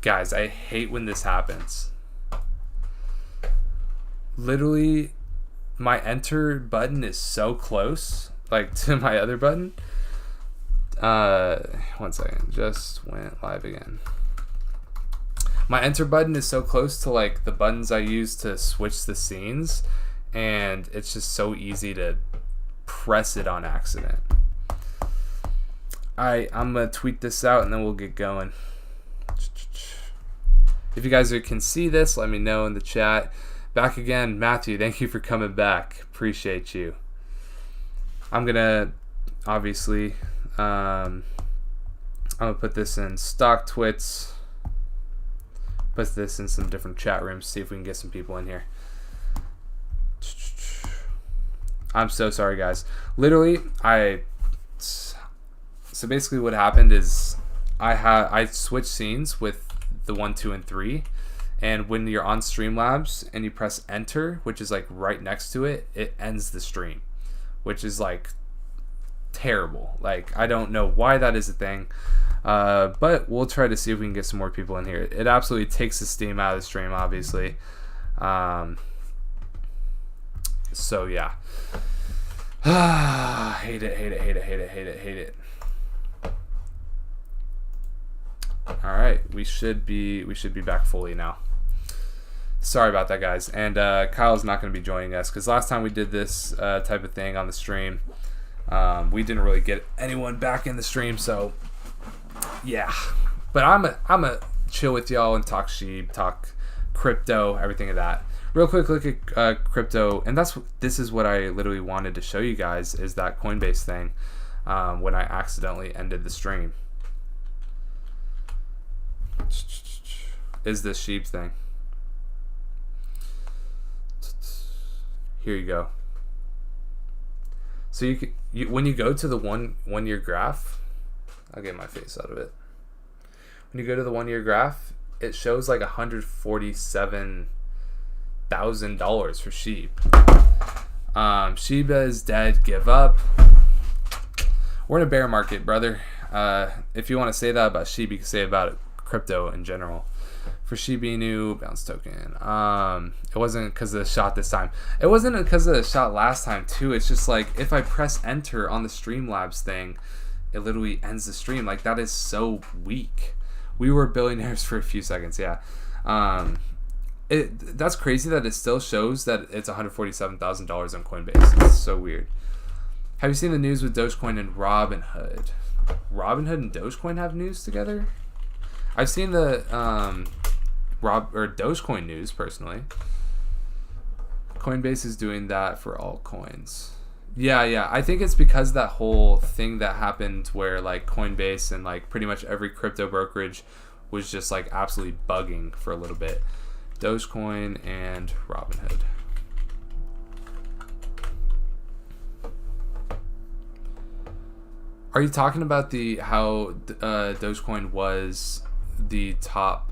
Guys, I hate when this happens. Literally, my enter button is so close, like, to my other button. 1 second, just went live again. My enter button is so close to like the buttons I use to switch the scenes, and it's just so easy to press it on accident. I'm gonna tweet this out and then we'll get going. If you guys can see this, let me know in the chat. Back again, Matthew, thank you for coming back. Appreciate you. I'm gonna obviously I'm gonna put this in stock twits. Put this in some different chat rooms, see if we can get some people in here. I'm so sorry, guys. Literally, so basically what happened is I switched scenes with the 1, 2, and 3, and when you're on Streamlabs and you press enter, which is like right next to it, it ends the stream, which is like terrible. Like, I don't know why that is a thing, but we'll try to see if we can get some more people in here. It absolutely takes the steam out of the stream, obviously. So yeah. Hate it. All right, we should be back fully now. Sorry about that, guys. And Kyle's not going to be joining us because last time we did this type of thing on the stream, we didn't really get anyone back in the stream. So yeah, but I'm a chill with y'all and talk Shib, talk crypto, everything of that. Real quick look at crypto, and this is what I literally wanted to show you guys, is that Coinbase thing when I accidentally ended the stream. Is this Shib thing. Here you go. So you when you go to the one year graph, I'll get my face out of it. When you go to the 1 year graph, it shows like $147,000 for Shib. Shiba is dead. Give up. We're in a bear market, brother. If you want to say that about Shib, you can say about crypto in general. For Shiba Inu bounce token, it wasn't because of the shot this time. It wasn't because of the shot last time too. It's just like if I press enter on the Streamlabs thing, it literally ends the stream. Like, that is so weak. We were billionaires for a few seconds. Yeah. That's crazy that it still shows that it's $147,000 on Coinbase. It's so weird. Have you seen the news with Dogecoin and Robinhood? Robinhood and Dogecoin have news together? I've seen the Dogecoin news personally. Coinbase is doing that for altcoins. Yeah. I think it's because that whole thing that happened where like Coinbase and like pretty much every crypto brokerage was just like absolutely bugging for a little bit. Dogecoin and Robinhood. Are you talking about how Dogecoin was the top,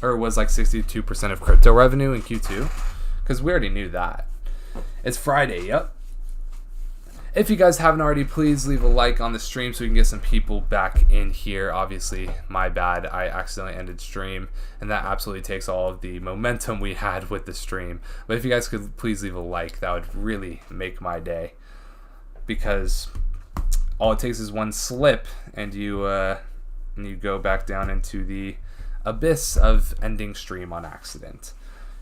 or was like 62% of crypto revenue in Q2? Because we already knew that. It's Friday, yep. If you guys haven't already, please leave a like on the stream so we can get some people back in here. Obviously, my bad. I accidentally ended stream, and that absolutely takes all of the momentum we had with the stream. But if you guys could please leave a like, that would really make my day. Because all it takes is one slip, and you go back down into the abyss of ending stream on accident.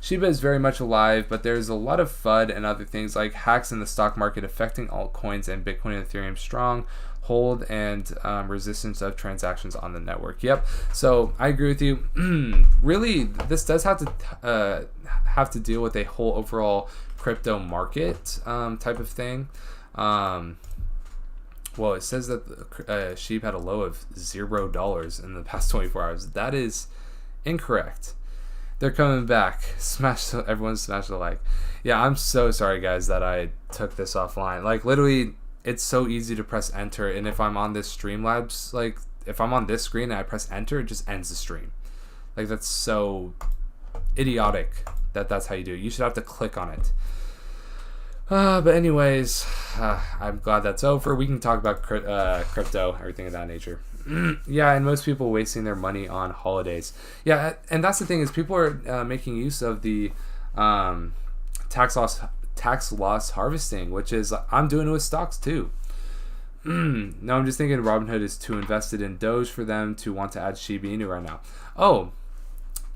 Shiba is very much alive, but there's a lot of FUD and other things like hacks in the stock market affecting altcoins and Bitcoin and Ethereum strong hold and resistance of transactions on the network. Yep. So I agree with you. Really, this does have to deal with a whole overall crypto market type of thing. Well, it says that Shib had a low of $0 in the past 24 hours. That is incorrect. They're coming back. Everyone smash the like. Yeah, I'm so sorry, guys, that I took this offline. Like, literally, it's so easy to press enter, and if I'm on this Streamlabs, like, if I'm on this screen and I press enter, it just ends the stream. Like, that's so idiotic that that's how you do it. You should have to click on it. But anyways, I'm glad that's over. We can talk about crypto, everything of that nature. Yeah, and most people wasting their money on holidays. Yeah, and that's the thing is people are making use of the tax loss harvesting, which is I'm doing it with stocks too. No, I'm just thinking Robinhood is too invested in Doge for them to want to add Shiba Inu right now. Oh,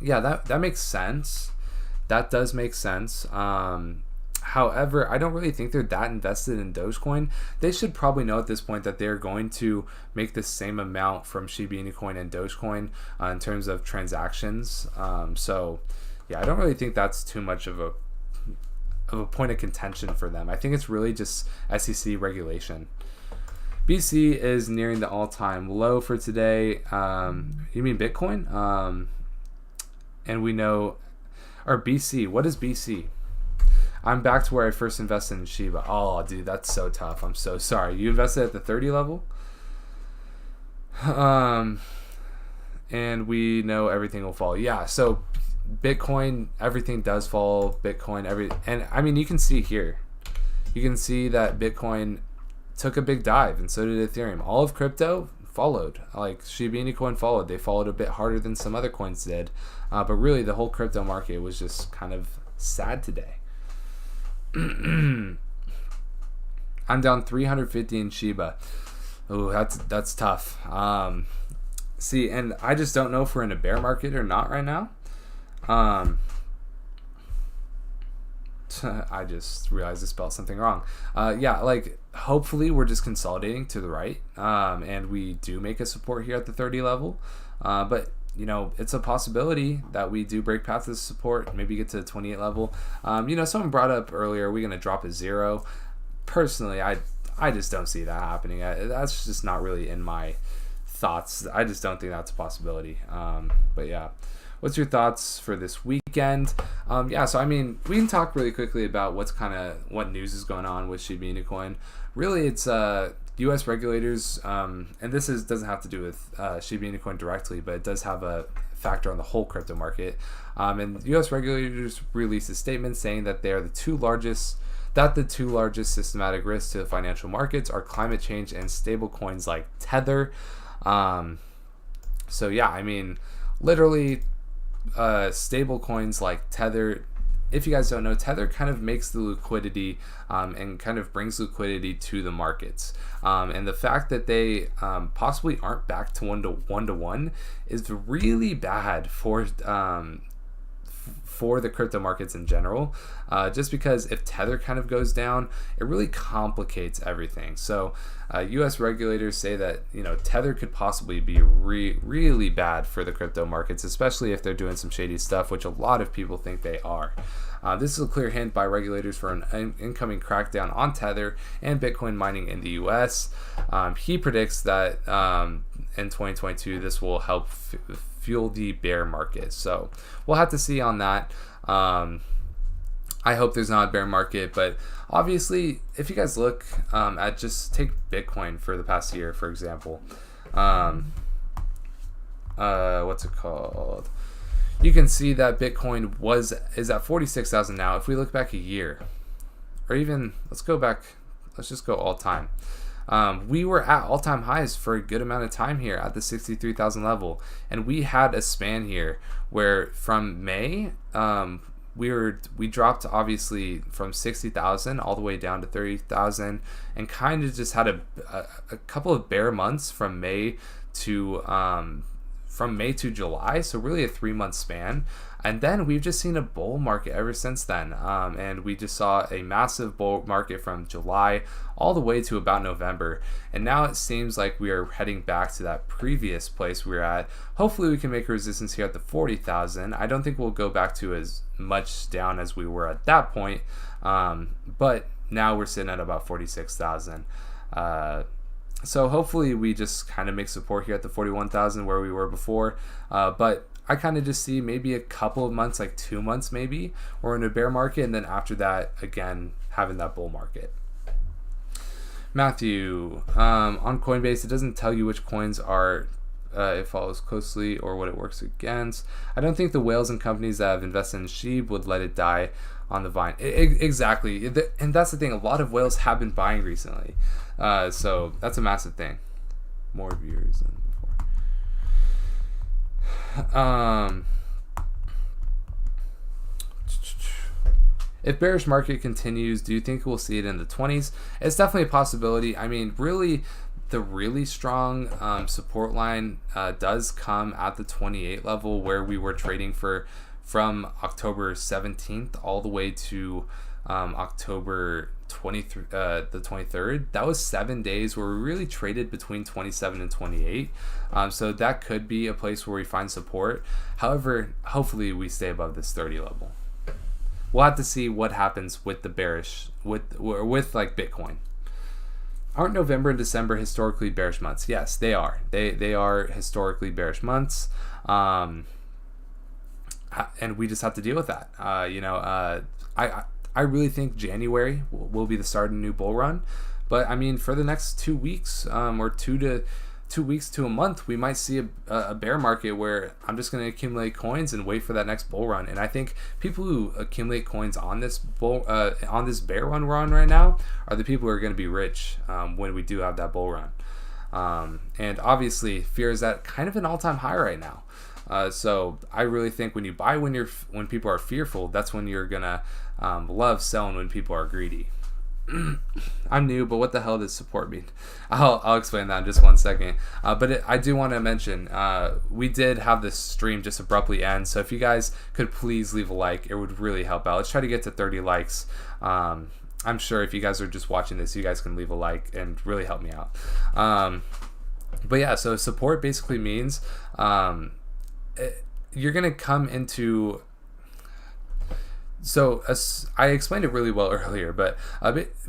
yeah, that makes sense. That does make sense. However, I don't really think they're that invested in Dogecoin. They should probably know at this point that they're going to make the same amount from Shiba Inu Coin and Dogecoin in terms of transactions. So, yeah, I don't really think that's too much of a point of contention for them. I think it's really just SEC regulation. BC is nearing the all-time low for today. You mean Bitcoin? And we know, or BC. What is BC? I'm back to where I first invested in Shiba. Oh, dude, that's so tough. I'm so sorry. You invested at the 30 level? And we know everything will fall. Yeah, so Bitcoin, everything does fall. Bitcoin, and I mean, you can see here. You can see that Bitcoin took a big dive, and so did Ethereum. All of crypto followed. Like Shiba Inu Coin followed. They followed a bit harder than some other coins did. But really, the whole crypto market was just kind of sad today. I'm down 350 in Shiba. Oh, that's tough. See, and I just don't know if we're in a bear market or not right now. I just realized I spelled something wrong. Yeah, like hopefully we're just consolidating to the right, and we do make a support here at the 30 level. But you know, it's a possibility that we do break past this support, maybe get to the 28 level. You know, someone brought up earlier, are we going to drop a zero? Personally, I just don't see that happening. That's just not really in my thoughts. I just don't think that's a possibility. But yeah, what's your thoughts for this weekend? Yeah, so I mean, we can talk really quickly about what news is going on with Shiba Inu Coin. Really, it's U.S. regulators, and this doesn't have to do with Shiba Inu Coin directly, but it does have a factor on the whole crypto market. And U.S. regulators released a statement saying that they are the two largest systematic risks to the financial markets are climate change and stable coins like Tether. So yeah, I mean, literally, stable coins like Tether. If you guys don't know, Tether kind of makes the liquidity and kind of brings liquidity to the markets. And the fact that they possibly aren't back to one is really bad for the crypto markets in general, just because if Tether kind of goes down, it really complicates everything. So U.S. regulators say that, you know, Tether could possibly be really bad for the crypto markets, especially if they're doing some shady stuff, which a lot of people think they are. This is a clear hint by regulators for an incoming crackdown on Tether and Bitcoin mining in the U.S. He predicts that in 2022 this will help fuel the bear market. So we'll have to see on that. I hope there's not a bear market, but obviously, if you guys look at just take Bitcoin for the past year, for example, what's it called? You can see that Bitcoin is at 46,000 now. If we look back a year, or even let's just go all time. We were at all-time highs for a good amount of time here at the 63,000 level, and we had a span here where from May we dropped obviously from 60,000 all the way down to 30,000, and kind of just had a couple of bear months from May to July, so really a 3-month span. And then we've just seen a bull market ever since then. And we just saw a massive bull market from July all the way to about November. And now it seems like we are heading back to that previous place we were at. Hopefully we can make a resistance here at the 40,000. I don't think we'll go back to as much down as we were at that point. But now we're sitting at about 46,000. So hopefully we just kind of make support here at the 41,000 where we were before. But I kind of just see maybe a couple of months, like 2 months maybe, we're in a bear market, and then after that, again, having that bull market. Matthew, on Coinbase, it doesn't tell you which coins are it follows closely or what it works against. I don't think the whales and companies that have invested in Shib would let it die on the vine. Exactly. And that's the thing. A lot of whales have been buying recently. So that's a massive thing. More viewers than before. If bearish market continues, do you think we'll see it in the 20s? It's definitely a possibility. I mean, really, the really strong support line does come at the 28 level, where we were trading from October 17th all the way to October the 23rd. That was 7 days where we really traded between 27 and 28. So that could be a place where we find support. However, hopefully we stay above this 30 level. We'll have to see what happens with the bearish, with like Bitcoin. Aren't November and December historically bearish months? Yes, they are. They are historically bearish months, and we just have to deal with that. I really think January will be the start of a new bull run, but I mean, for the next 2 weeks, or 2 weeks to a month, we might see a bear market where I'm just going to accumulate coins and wait for that next bull run. And I think people who accumulate coins on this bear run we're on right now are the people who are going to be rich when we do have that bull run. And obviously, fear is at kind of an all-time high right now. So I really think when you buy when people are fearful, that's when you're gonna love selling when people are greedy. I'm new, but what the hell does support mean? I'll explain that in just 1 second. But I do want to mention, we did have this stream just abruptly end. So if you guys could please leave a like, it would really help out. Let's try to get to 30 likes. I'm sure if you guys are just watching this, you guys can leave a like and really help me out. But yeah, so support basically means you're going to come into... So I explained it really well earlier, but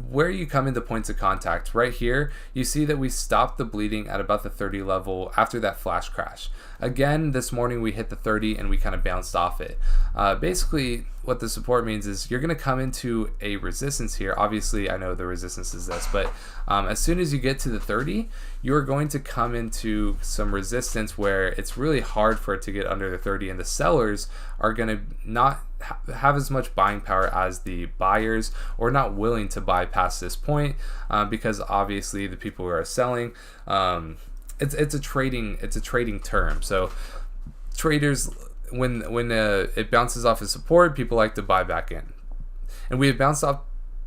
where you come into points of contact, right here, you see that we stopped the bleeding at about the 30 level after that flash crash. Again, this morning we hit the 30 and we kind of bounced off it. Basically, what the support means is you're going to come into a resistance here. Obviously, I know the resistance is this, but as soon as you get to the 30, you're going to come into some resistance where it's really hard for it to get under the 30, and the sellers are going to not have as much buying power as the buyers, or not willing to buy past this point, because obviously the people who are selling, it's a trading term. So traders, when it bounces off of support, people like to buy back in, and we have bounced off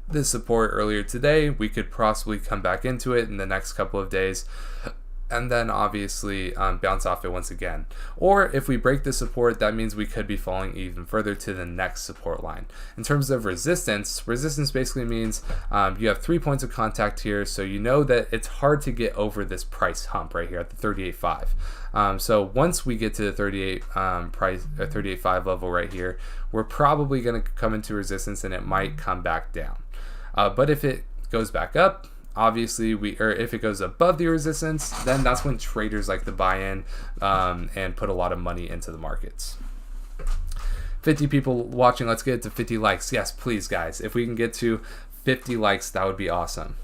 this support earlier today. We could possibly come back into it in the next couple of days, and then obviously bounce off it once again. Or if we break the support, that means we could be falling even further to the next support line. In terms of resistance basically means you have 3 points of contact here, so you know that it's hard to get over this price hump right here at the 38.5. So once we get to the 38.5 level right here, we're probably going to come into resistance, and it might come back down. But if it goes back up, obviously if it goes above the resistance, then that's when traders like to buy in and put a lot of money into the markets. 50 people watching. Let's get it to 50 likes. Yes, please, guys. If we can get to 50 likes, that would be awesome.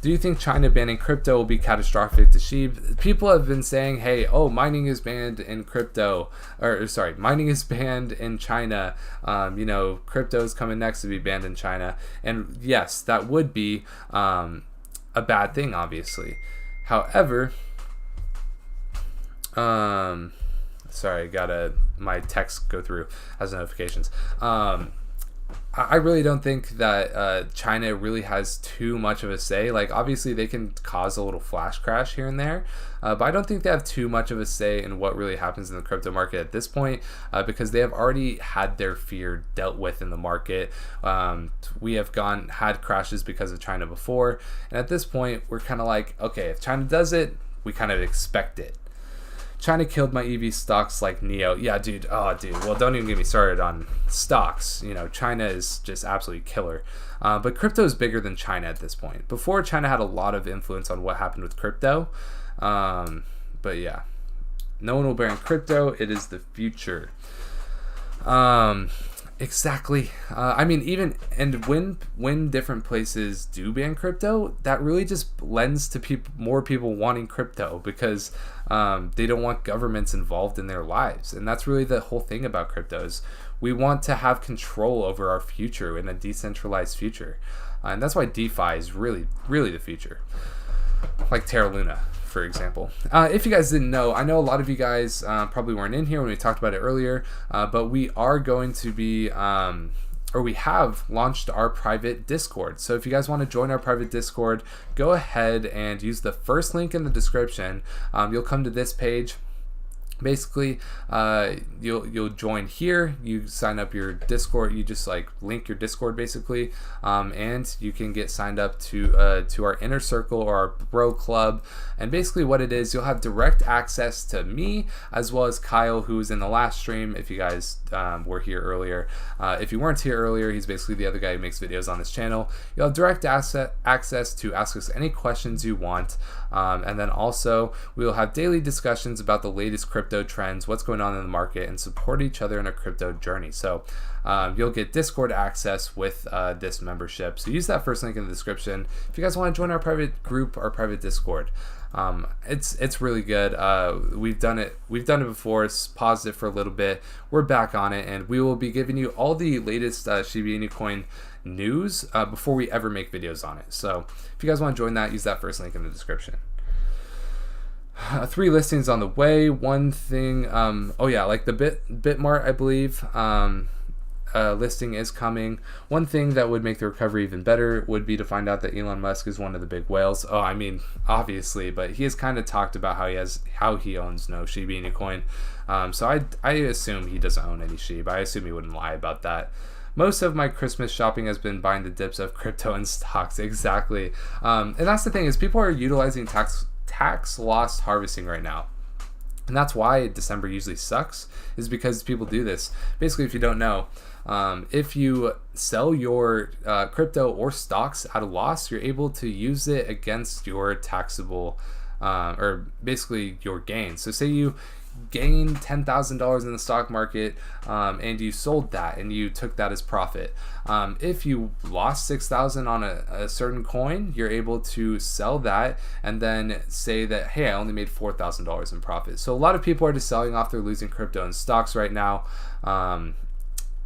Do you think China banning crypto will be catastrophic to Shib? People have been saying, hey, mining is banned in crypto, mining is banned in China. Crypto is coming next to be banned in China. And yes, that would be a bad thing, obviously. However, sorry, my text go through as notifications. I really don't think that China really has too much of a say. Like, obviously they can cause a little flash crash here and there, but I don't think they have too much of a say in what really happens in the crypto market at this point, because they have already had their fear dealt with in the market. We have had crashes because of China before, and at this point we're kind of like, okay, if China does it, we kind of expect it. China killed my EV stocks like Neo. Yeah, dude. Oh, dude. Well, don't even get me started on stocks. China is just absolutely killer. But crypto is bigger than China at this point. Before, China had a lot of influence on what happened with crypto. But yeah, no one will ban crypto. It is the future. Exactly. I mean, even and when different places do ban crypto, that really just lends to more people wanting crypto because they don't want governments involved in their lives, and that's really the whole thing about cryptos. We want to have control over our future in a decentralized future, and that's why DeFi is really the future. Like Terra Luna, for example. If you guys didn't know, I know a lot of you guys probably weren't in here when we talked about it earlier, but we are going to be, or we have launched our private Discord. So if you guys want to join our private Discord, go ahead and use the first link in the description. You'll come to this page. Basically, you'll join here. You sign up your Discord. You just like link your Discord basically, and you can get signed up to our inner circle or our bro club. And basically, what it is, you'll have direct access to me as well as Kyle, who was in the last stream. If you guys were here earlier, if you weren't here earlier, he's basically the other guy who makes videos on this channel. You'll have direct access to ask us any questions you want, and then also we will have daily discussions about the latest crypto trends, what's going on in the market, and support each other in a crypto journey. So you'll get Discord access with this membership. So use that first link in the description if you guys want to join our private group, our private Discord. It's really good. We've done it before. It's paused it for a little bit. We're back on it, and we will be giving you all the latest Shiba Inu Coin news before we ever make videos on it. So if you guys want to join that, use that first link in the description. 3 listings on the way. One thing, like the Bitmart, I believe, listing is coming. One thing that would make the recovery even better would be to find out that Elon Musk is one of the big whales. Oh, I mean, obviously, but he has kind of talked about how he owns no Shiba Inu Coin. So I assume he doesn't own any Shib. I assume he wouldn't lie about that. Most of my Christmas shopping has been buying the dips of crypto and stocks. Exactly. And that's the thing, is people are utilizing tax loss harvesting right now, and that's why December usually sucks, is because people do this. Basically, if you don't know, if you sell your crypto or stocks at a loss, you're able to use it against your taxable or basically your gains. So say you gained $10,000 in the stock market, and you sold that and you took that as profit. If you lost $6,000 on a certain coin, you're able to sell that and then say that, hey, I only made $4,000 in profit. So a lot of people are just selling off their losing crypto and stocks right now.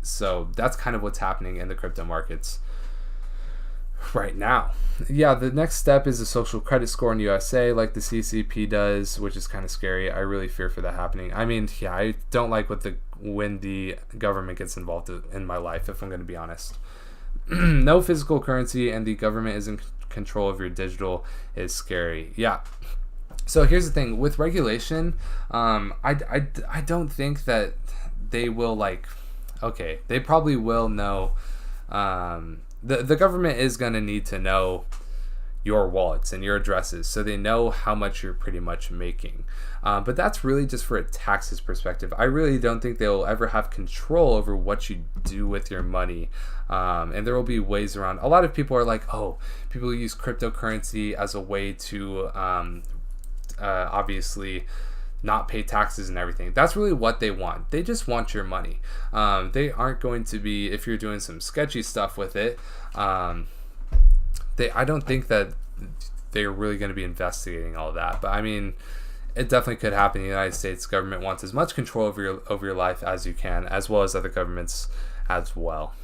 So that's kind of what's happening in the crypto markets right now. Yeah, the next step is a social credit score in USA, like the CCP does, which is kind of scary. I really fear for that happening. I mean, yeah, I don't like when the government gets involved in my life, if I'm going to be honest. No physical currency and the government is in control of your digital is scary. Yeah. So here's the thing with regulation. I don't think that they will they probably will know. The government is going to need to know your wallets and your addresses, so they know how much you're pretty much making. But that's really just for a taxes perspective. I really don't think they'll ever have control over what you do with your money. And there will be ways around. A lot of people are like, oh, people use cryptocurrency as a way to obviously not pay taxes and everything. That's really what they want. They just want your money. They aren't going to be, if you're doing some sketchy stuff with it, I don't think that they're really going to be investigating all that. But I mean, it definitely could happen. The United States government wants as much control over your life as you can, as well as other governments as well.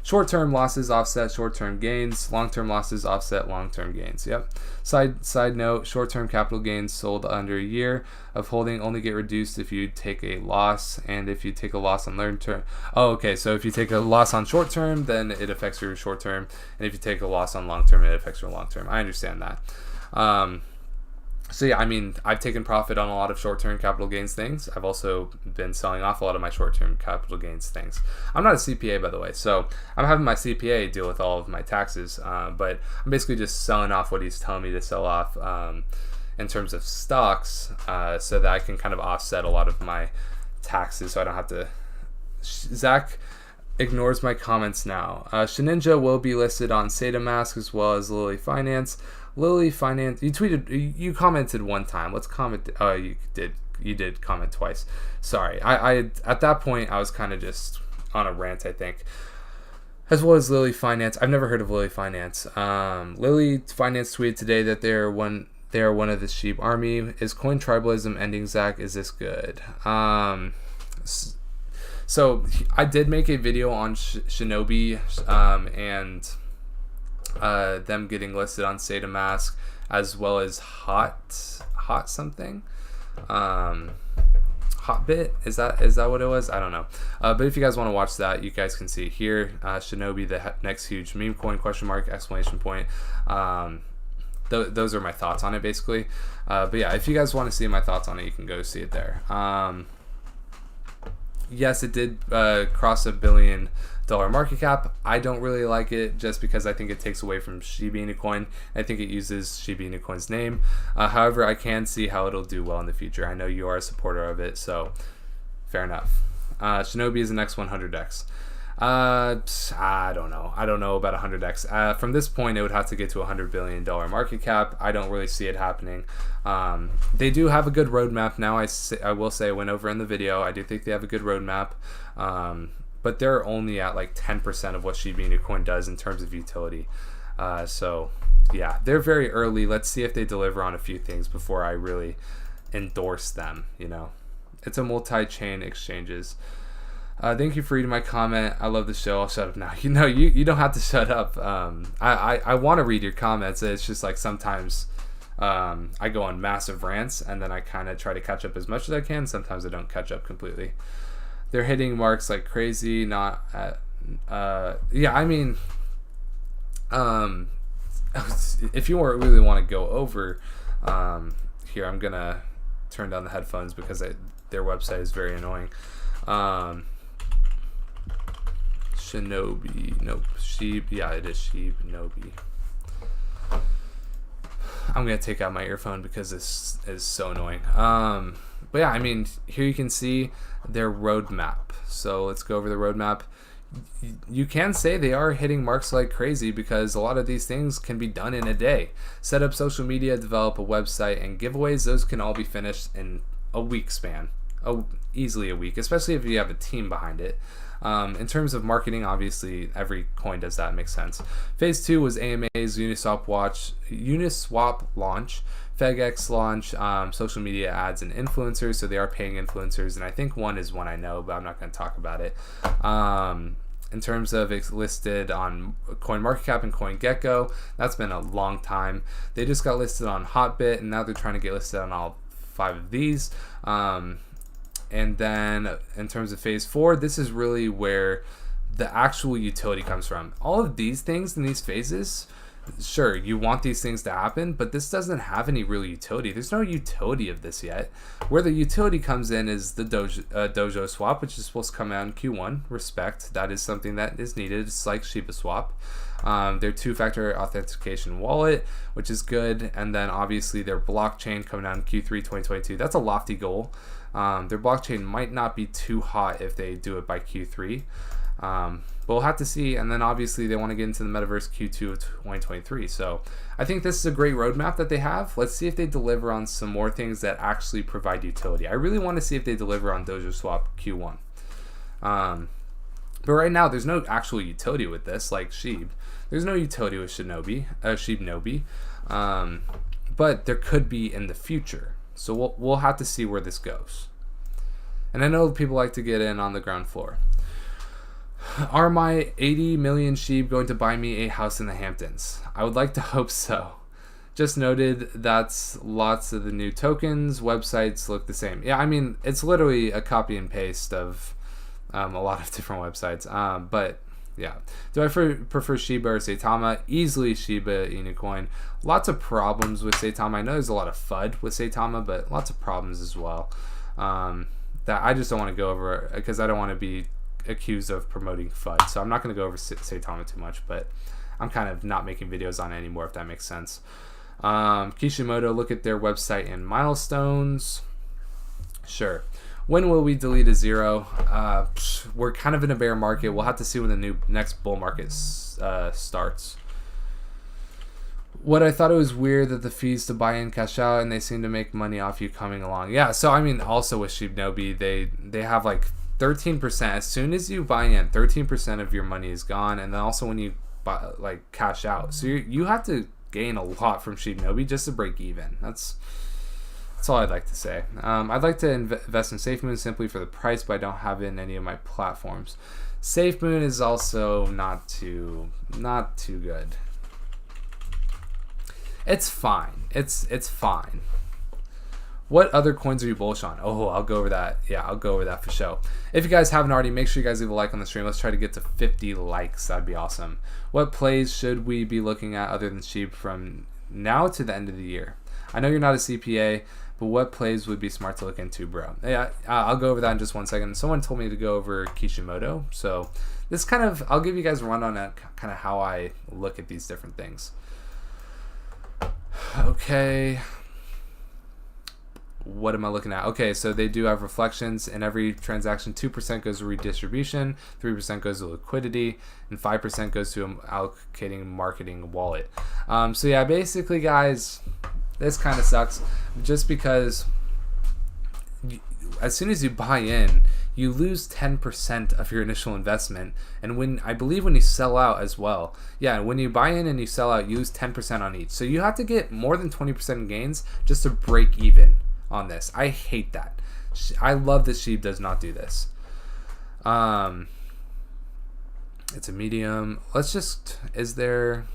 Short-term losses offset short-term gains. Long-term losses offset long-term gains. Yep. Side note, short-term capital gains sold under a year of holding only get reduced if you take a loss, and if you take a loss on long-term. Oh, okay. So if you take a loss on short-term, then it affects your short-term, and if you take a loss on long-term, it affects your long-term. I understand that. So yeah, I mean, I've taken profit on a lot of short-term capital gains things. I've also been selling off a lot of my short-term capital gains things. I'm not a CPA, by the way, so I'm having my CPA deal with all of my taxes, but I'm basically just selling off what he's telling me to sell off in terms of stocks, so that I can kind of offset a lot of my taxes, so I don't have to. Zach ignores my comments now. Shininja will be listed on SataMask as well as Lily Finance. Lily Finance, you commented one time. Let's comment. You did comment twice. Sorry. I at that point I was kind of just, on a rant, I think. As well as Lily Finance. I've never heard of Lily Finance. Lily Finance tweeted today that they are one of the Shib army. Is coin tribalism ending, Zach? Is this good? So I did make a video on Shinobi and them getting listed on SataMask, as well as Hot something. Hotbit, is that what it was? I don't know. But if you guys want to watch that, you guys can see it here. Shinobi, the next huge meme coin, question mark, exclamation point. Those are my thoughts on it, basically. But yeah, if you guys want to see my thoughts on it, you can go see it there. Yes, it did cross $1 billion market cap. I don't really like it just because I think it takes away from Shiba Inu Coin. I think it uses Shiba Inu Coin's name. However, I can see how it'll do well in the future. I know you are a supporter of it, so fair enough. Shinobi is the next 100x. I don't know. I don't know about 100x. From this point, it would have to get to a $100 billion market cap. I don't really see it happening. They do have a good roadmap now. I will say, I went over in the video. I do think they have a good roadmap. But they're only at like 10% of what Shiba Inu Coin does in terms of utility. So yeah, they're very early. Let's see if they deliver on a few things before I really endorse them. You know, it's a multi-chain exchanges. Thank you for reading my comment. I love the show. I'll shut up now. You don't have to shut up. I want to read your comments. It's just like sometimes I go on massive rants and then I kind of try to catch up as much as I can. Sometimes I don't catch up completely. They're hitting marks like crazy. Not at, yeah. I mean, if you really want to go over here, I'm gonna turn down the headphones because their website is very annoying. Shinobi, nope, Shib, yeah, it is Shib, Nobi. I'm gonna take out my earphone because this is so annoying. But yeah, I mean, here you can see their roadmap. So let's go over the roadmap. You can say they are hitting marks like crazy because a lot of these things can be done in a day. Set up social media, develop a website, and giveaways. Those can all be finished in a week span. Easily a week, especially if you have a team behind it. In terms of marketing, obviously every coin does that. Makes sense. Phase 2 was AMA's Uniswap launch, FegX launch, social media ads and influencers. So they are paying influencers, and I think one is one I know, but I'm not going to talk about it. In terms of it's listed on CoinMarketCap and CoinGecko, that's been a long time. They just got listed on Hotbit, and now they're trying to get listed on all 5 of these. And then in terms of phase 4, this is really where the actual utility comes from. All of these things in these phases, sure, you want these things to happen, but this doesn't have any real utility. There's no utility of this yet. Where the utility comes in is the Dojo swap, which is supposed to come out in Q1. Respect. That is something that is needed. It's like Shiba swap. Their 2-factor authentication wallet, which is good. And then obviously their blockchain coming out in Q3 2022. That's a lofty goal. Their blockchain might not be too hot if they do it by Q3. But we'll have to see. And then obviously they want to get into the metaverse Q2 of 2023. So I think this is a great roadmap that they have. Let's see if they deliver on some more things that actually provide utility. I really want to see if they deliver on Dojo Swap Q1. But right now there's no actual utility with this, like Shib. There's no utility with Shib Nobi. But there could be in the future. So we'll have to see where this goes. And I know people like to get in on the ground floor. Are my 80 million Shib going to buy me a house in the Hamptons? I would like to hope so. Just noted that's lots of the new tokens. Websites look the same. Yeah, I mean, it's literally a copy and paste of a lot of different websites. But yeah. Do I prefer Shiba or Saitama? Easily Shiba Inu Coin. Lots of problems with Saitama. I know there's a lot of FUD with Saitama, but lots of problems as well. That I just don't want to go over because I don't want to be accused of promoting FUD. So I'm not going to go over Saitama too much, but I'm kind of not making videos on it anymore, if that makes sense. Kishimoto, look at their website and milestones. Sure. When will we delete a zero? We're kind of in a bear market. We'll have to see when the next bull market starts. What I thought it was weird that the fees to buy in cash out, and they seem to make money off you coming along. Yeah, so I mean, also with Shinobi, they have like 13%. As soon as you buy in, 13% of your money is gone, and then also when you buy, like cash out, so you have to gain a lot from Shinobi just to break even. That's all I'd like to say. I'd like to invest in SafeMoon simply for the price, but I don't have it in any of my platforms. SafeMoon is also not too good. It's fine. It's fine. What other coins are you bullish on? Oh, I'll go over that. Yeah, I'll go over that for sure. If you guys haven't already, make sure you guys leave a like on the stream. Let's try to get to 50 likes. That'd be awesome. What plays should we be looking at other than Shib from now to the end of the year? I know you're not a CPA, but what plays would be smart to look into, bro? Yeah, I'll go over that in just 1 second. Someone told me to go over Kishimoto. So this kind of, I'll give you guys a run on that, kind of how I look at these different things. Okay. What am I looking at? Okay, so they do have reflections. In every transaction, 2% goes to redistribution, 3% goes to liquidity, and 5% goes to allocating marketing wallet. So yeah, basically, guys, this kind of sucks just because as soon as you buy in, you lose 10% of your initial investment. And I believe when you sell out as well, yeah, when you buy in and you sell out, you lose 10% on each. So you have to get more than 20% gains just to break even on this. I hate that. I love that Shib does not do this. It's a medium. Let's just, is there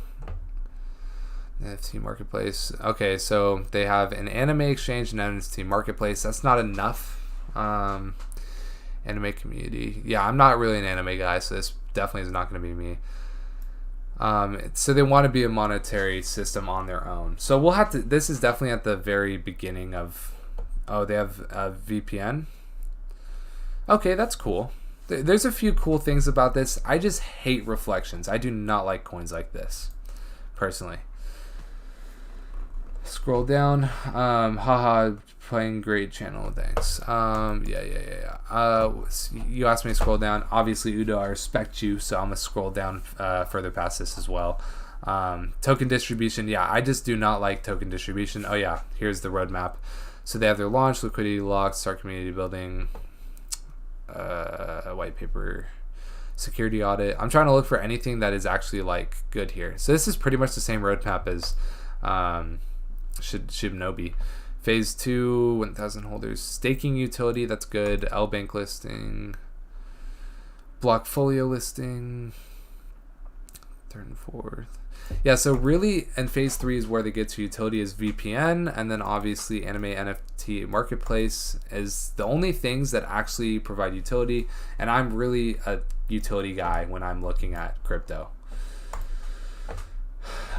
NFT marketplace? Okay, so they have an anime exchange and an NFT marketplace. That's not enough. Anime community. Yeah, I'm not really an anime guy, so this definitely is not going to be me. So they want to be a monetary system on their own. So we'll have to, this is definitely at the very beginning of, oh, they have a VPN. Okay, that's cool. There's a few cool things about this. I just hate reflections. I do not like coins like this, personally. Scroll down. Haha, playing great channel. Thanks. Yeah. You asked me to scroll down. Obviously, Udo, I respect you, so I'm going to scroll down further past this as well. Token distribution. Yeah, I just do not like token distribution. Oh, yeah. Here's the roadmap. So they have their launch, liquidity lock, start community building, white paper, security audit. I'm trying to look for anything that is actually like good here. So this is pretty much the same roadmap as Shinobi. Phase 2, 1,000 holders. Staking utility, that's good. L-Bank listing. Blockfolio listing. Third and fourth. Yeah, so really, and phase 3 is where they get to utility is VPN, and then obviously anime NFT marketplace is the only things that actually provide utility, and I'm really a utility guy when I'm looking at crypto.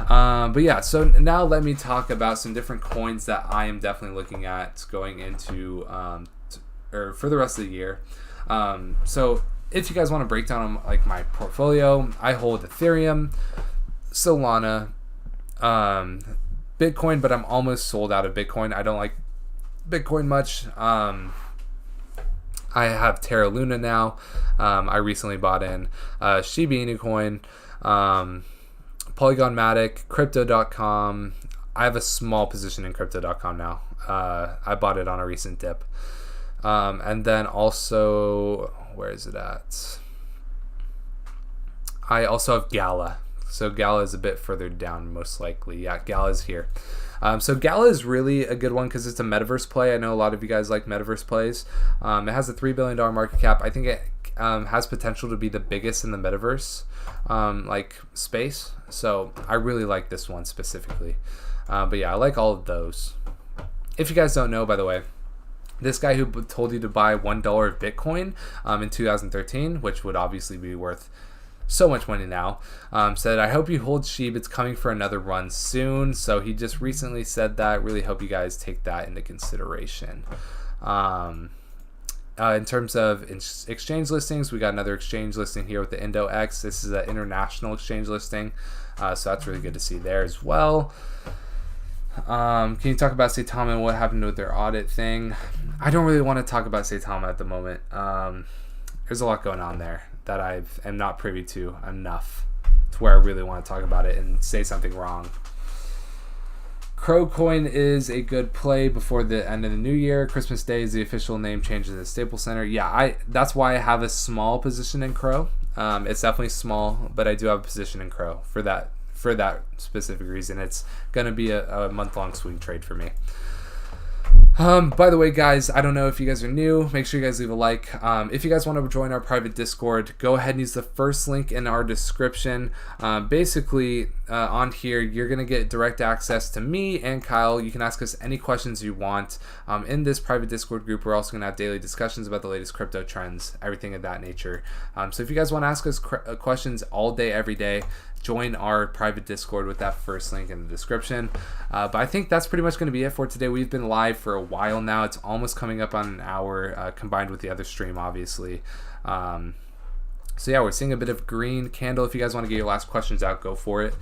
But yeah, so now let me talk about some different coins that I am definitely looking at going into, or for the rest of the year. So if you guys want to break down like my portfolio, I hold Ethereum, Solana, Bitcoin, but I'm almost sold out of Bitcoin. I don't like Bitcoin much. I have Terra Luna now. I recently bought in Shiba Inu Coin, Polygon Matic, Crypto.com. I have a small position in Crypto.com now. I bought it on a recent dip. And then also, where is it at? I also have Gala. So Gala is a bit further down, most likely. Yeah, Gala is here. So Gala is really a good one because it's a metaverse play. I know a lot of you guys like metaverse plays. It has a $3 billion market cap. I think it has potential to be the biggest in the metaverse like space. So I really like this one specifically. But yeah, I like all of those. If you guys don't know, by the way, this guy who told you to buy $1 of Bitcoin in 2013, which would obviously be worth so much money now, said, I hope you hold Shib. It's coming for another run soon. So he just recently said that. Really hope you guys take that into consideration. In terms of exchange listings, we got another exchange listing here with the IndoX. This is an international exchange listing. So that's really good to see there as well. Can you talk about Saitama and what happened with their audit thing? I don't really want to talk about Saitama at the moment. There's a lot going on there that I am not privy to enough to where I really want to talk about it and say something wrong. Crow Coin is a good play before the end of the new year. Christmas Day is the official name change of the Staples Center. Yeah, that's why I have a small position in Crow. It's definitely small, but I do have a position in Crow for that specific reason. It's gonna be a month-long swing trade for me. By the way, guys, I don't know if you guys are new. Make sure you guys leave a like. If you guys want to join our private Discord, go ahead and use the first link in our description. Basically, on here, you're going to get direct access to me and Kyle. You can ask us any questions you want. In this private Discord group, we're also going to have daily discussions about the latest crypto trends, everything of that nature. So if you guys want to ask us questions all day, every day, join our private Discord with that first link in the description. But I think that's pretty much going to be it for today. We've been live for a while now. It's almost coming up on an hour, combined with the other stream, obviously. So yeah, we're seeing a bit of green candle. If you guys want to get your last questions out, go for it.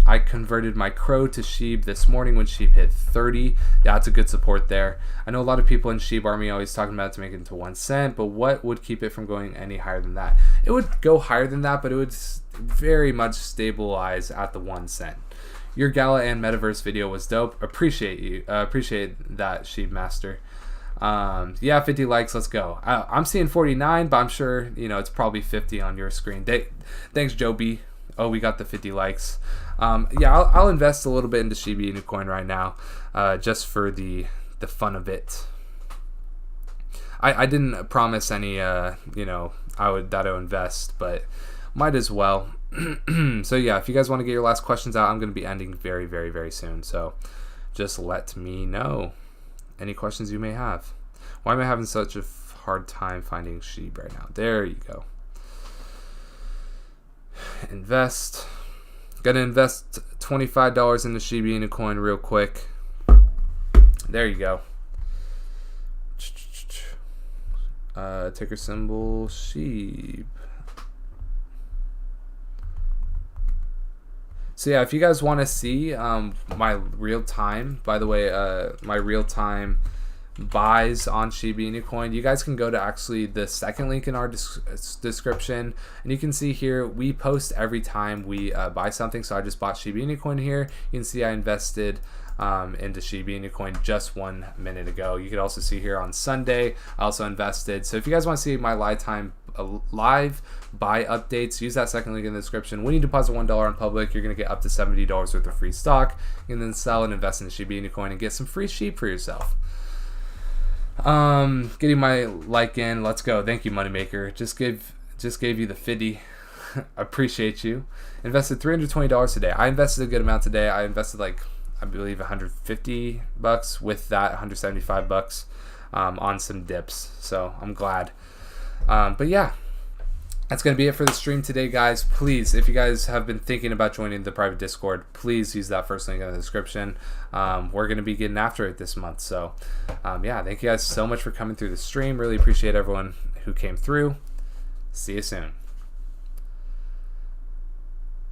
I converted my Crow to Shib this morning when Shib hit 30. Yeah, that's a good support there. I know a lot of people in Shib Army always talking about it to make it into 1 cent, but what would keep it from going any higher than that? It would go higher than that, but it would very much stabilize at the 1 cent. Your Gala and Metaverse video was dope. Appreciate that, Shib Master. Yeah, 50 likes. Let's go. I'm seeing 49, but I'm sure it's probably 50 on your screen. Thanks, Joe B. Oh, we got the 50 likes. Yeah, I'll invest a little bit into Shiba Inu Coin right now, just for the fun of it. I didn't promise any, I would invest, but might as well. So yeah, if you guys want to get your last questions out, I'm going to be ending very, very, very soon. So just let me know any questions you may have. Why am I having such a hard time finding Shib right now? There you go. Invest. Gonna invest $25 into Shiba Inu Coin real quick. There you go. Ticker symbol Shib. So yeah, if you guys want to see my real time, by the way, my real time buys on Shiba Inu Coin, you guys can go to actually the second link in our description, and you can see here we post every time we buy something. So I just bought Shiba Inu Coin here. You can see I invested into Shiba Inu Coin just 1 minute ago. You could also see here on Sunday I also invested. So if you guys want to see my live buy updates, use that second link in the description. When you deposit $1 on public, you're going to get up to $70 worth of free stock. You can then sell and invest in Shiba Inu Coin and get some free sheep for yourself. Getting my like in. Let's go. Thank you, Moneymaker. Just gave you the 50. Appreciate you. Invested $320 today. I invested a good amount today. I invested I believe $150 with that $175 on some dips. So I'm glad. But yeah, that's going to be it for the stream today, guys. Please, if you guys have been thinking about joining the private Discord, please use that first link in the description. We're going to be getting after it this month. So yeah, thank you guys so much for coming through the stream. Really appreciate everyone who came through. See you soon.